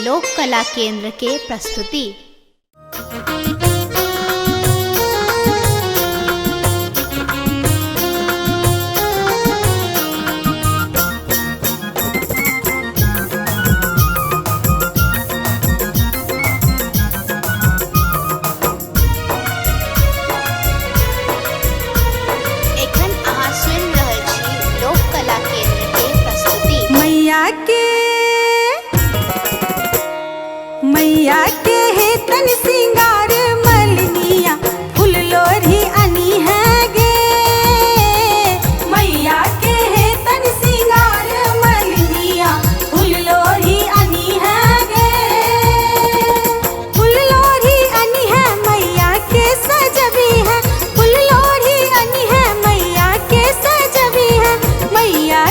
लोक कला केंद्र के प्रस्तुति। मैया के हे तन सिंगार मलनिया फूल लोरी अनी है गे। मैया के हे तन सिंगार मलनिया फूल लोरी अनी है गे। फूल लोरी अनी है मैया के सजबी है। फूल लोरी अनी है मैया के सजबी है। मैया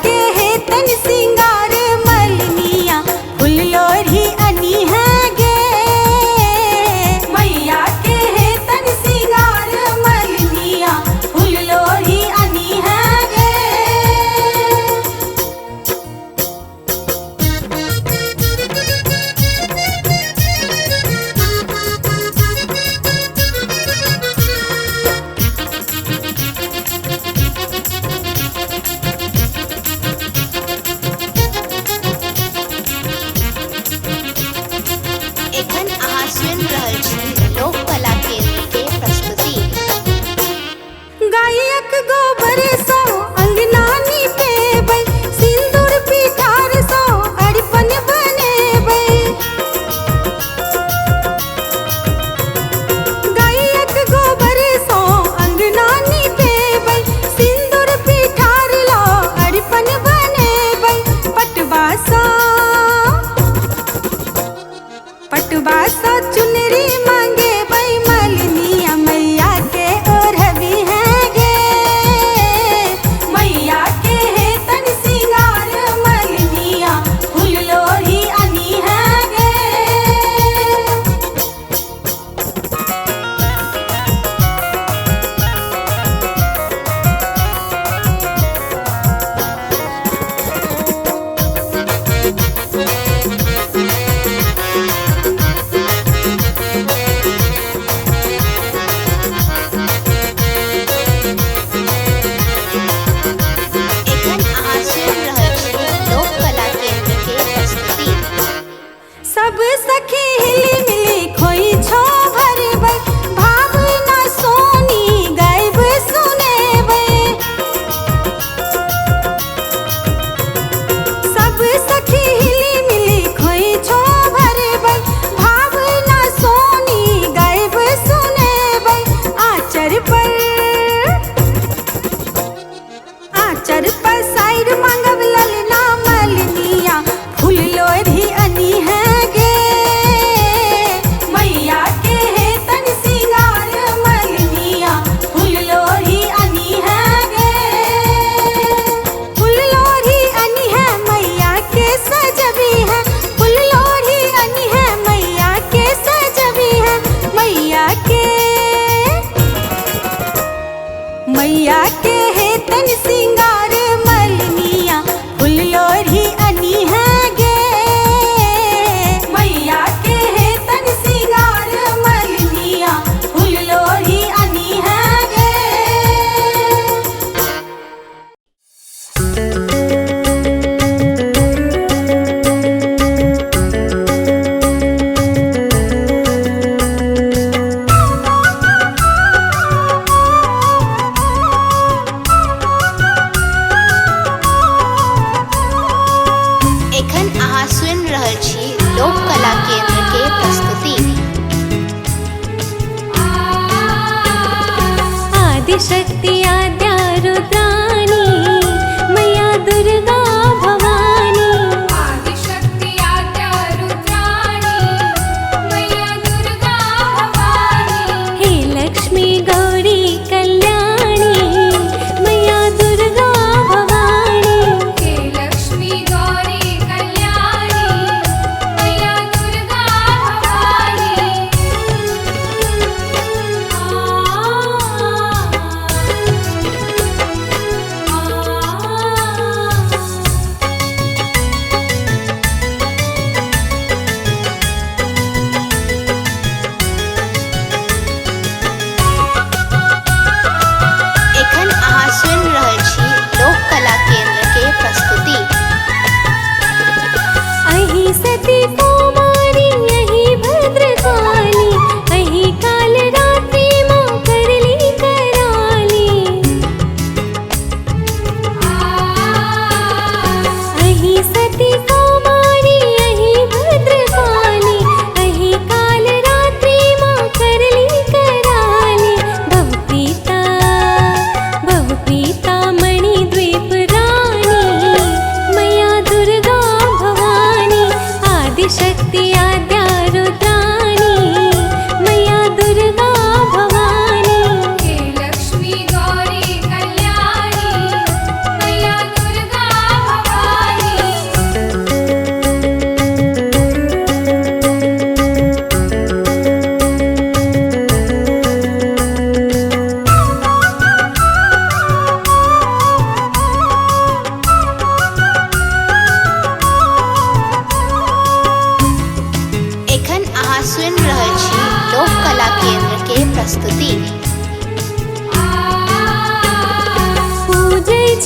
के हे तन सिंगार मलनिया फूल लोरी अनी है गे। मैया के हे तन सिंगार मलनिया फूल लोरी अनी है गे।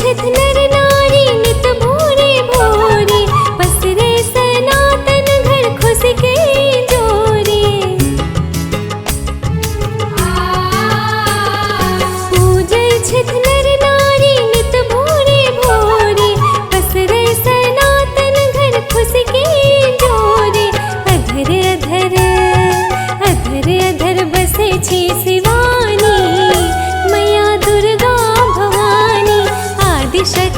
छत नर नारी नित भोरे भोरे पसरे सनातन घर खुश के जोरे पूजय छत नर नारी नित भोरे भोरे पसरे सनातन घर खुश के जोरे अधर अधर अधर अधर बसे छी शिवानी मैया दुर्गा भवानी आदिशक्ति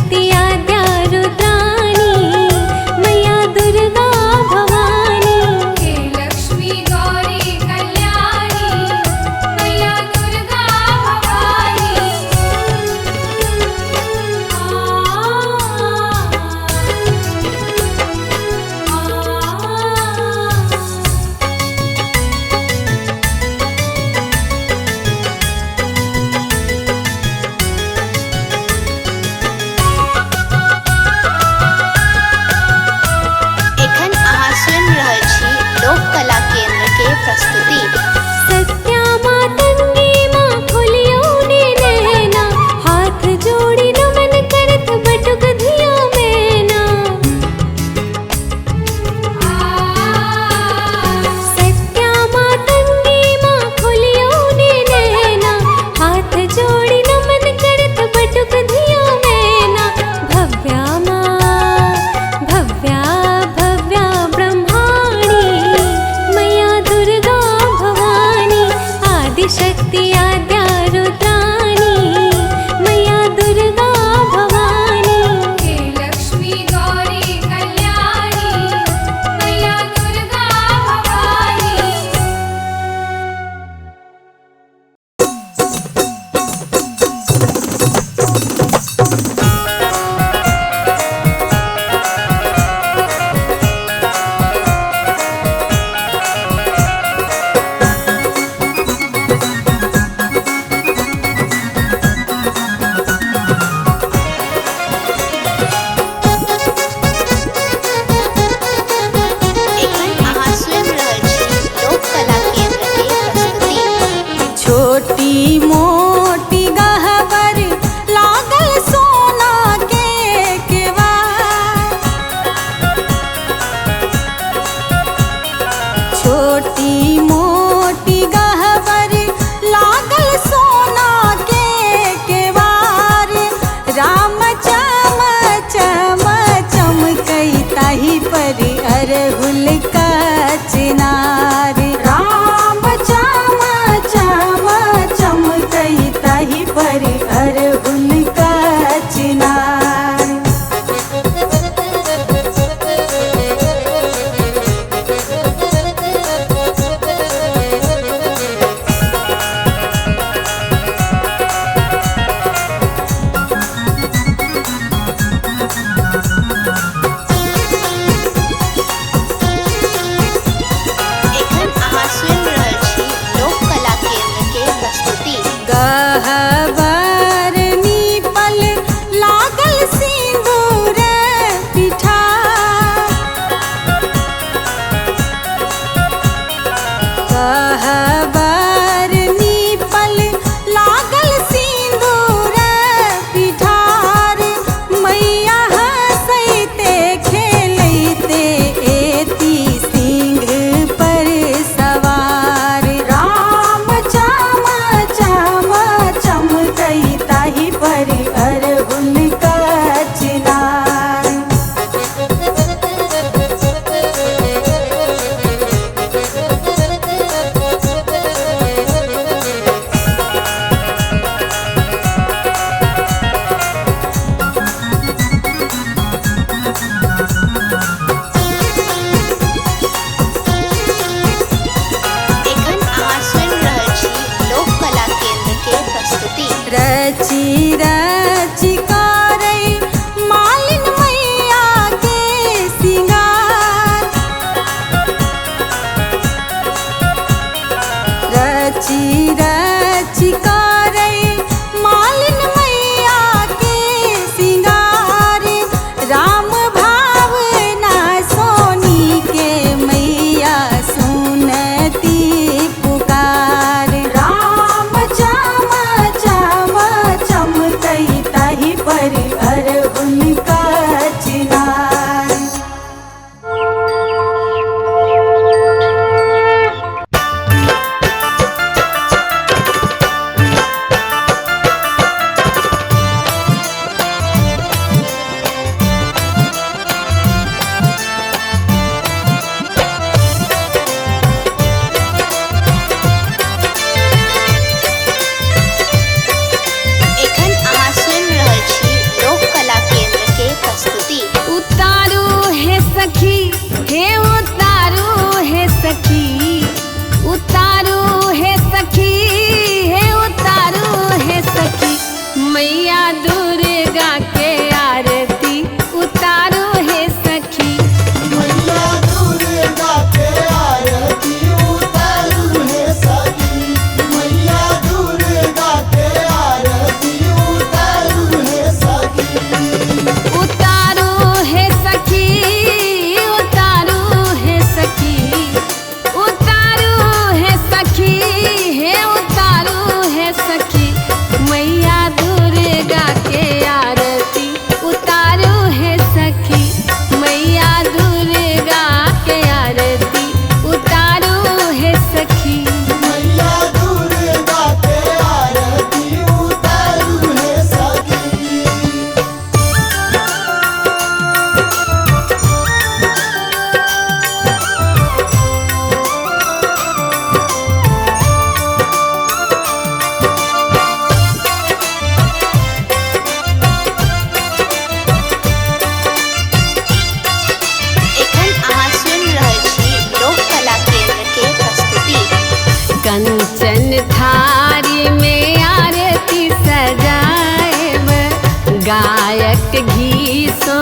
गायक घी सो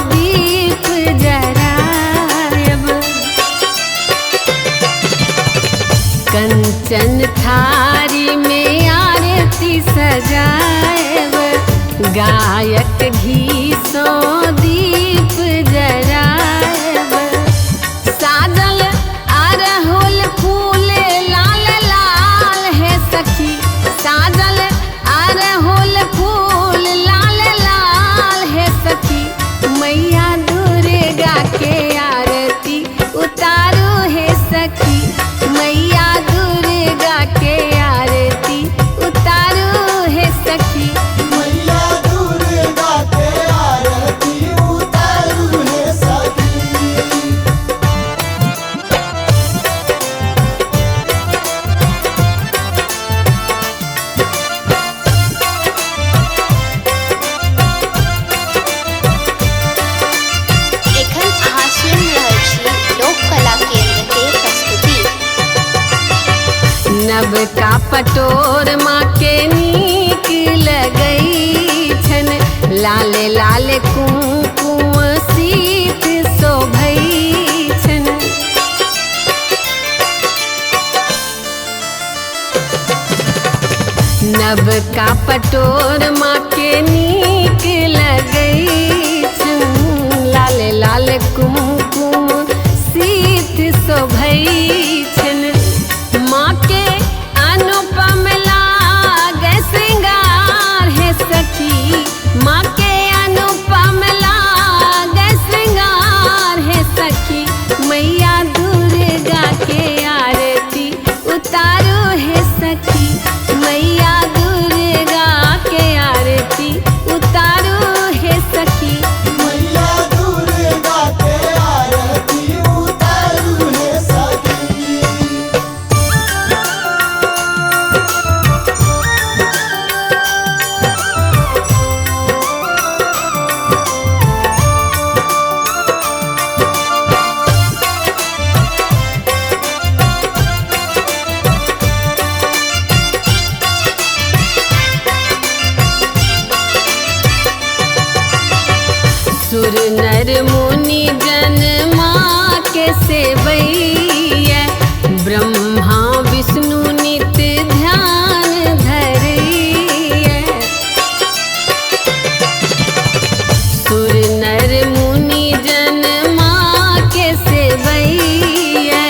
दीप जरायब, कंचन थारी में आरती सजायब, गायक घी सो दीप जरायब, साजल अरहुल फूल लाल लाल है सखी, साजल अरहुल फूल लाल लाल है सखी, मैया दुर्गा के आरती उतारो है सखी, मैया दुर्गा के आरती उतारो है सखी। मैया दुर्गा के आरती उतारू है सखी। एखन अहाँ सुनि रहल छी लोक कला केंद्र के प्रस्तुति। नवका पटोर माँ के नीक लगई छन, लाल लाल कुमकुम सीत शोभई छन, नवका पटोर माँ के नीक लगई छन, लाल लाल कुमकुम सीत शोभई छन, माँ के अनुपम लागे श्रृंगार है सखी, माँ के अनुपम लागे श्रृंगार है सखी, मैया दुर्गा के आरती उतारो है सखी, मैया दुर्गा के आरती उतारो है सखी। मैया दुर्गा के आरती उतारू है सखी। सुर नर मुनि जन माँ के सेवैया, ब्रह्मा विष्णु नित्य ध्यान धरैया, सुर नर मुनि जन माँ के सेवैया,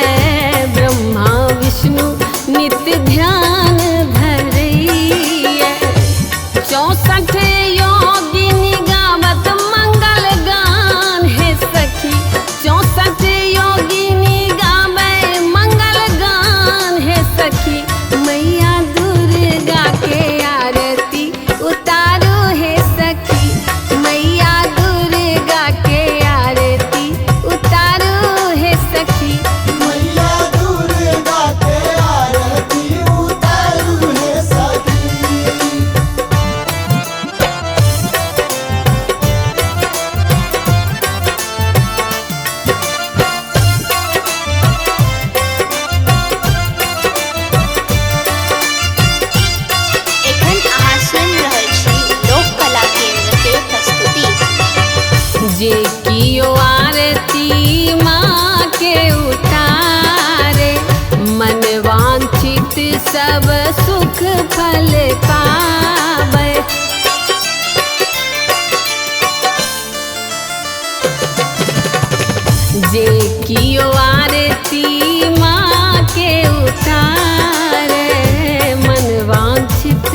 ब्रह्मा विष्णु नित्य ध्यान धरैया, 64 योगिनी गावत मंगल गान है सखी, 64 योगिनी गावे मंगल गान है सखी, मैया दुर्गा के आरती उतारो है सखी, मैया दुर्गा के आरती उतारो है सखी। मैया दुर्गा के आरती उतारू है सखी। एखन अहाँ सुनि रहल छी लोक कला केंद्र के प्रस्तुति। जे कियो आरती माँ के उतारे, मन वांछित सब सुख फल पावे, जे कियो आरती माँ के उतारे, मन वांछित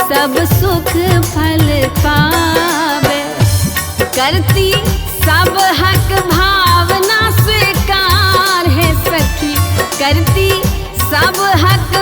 सब सुख फल पावे, करती सब हक भावना स्वीकार है सखी, करती सब हक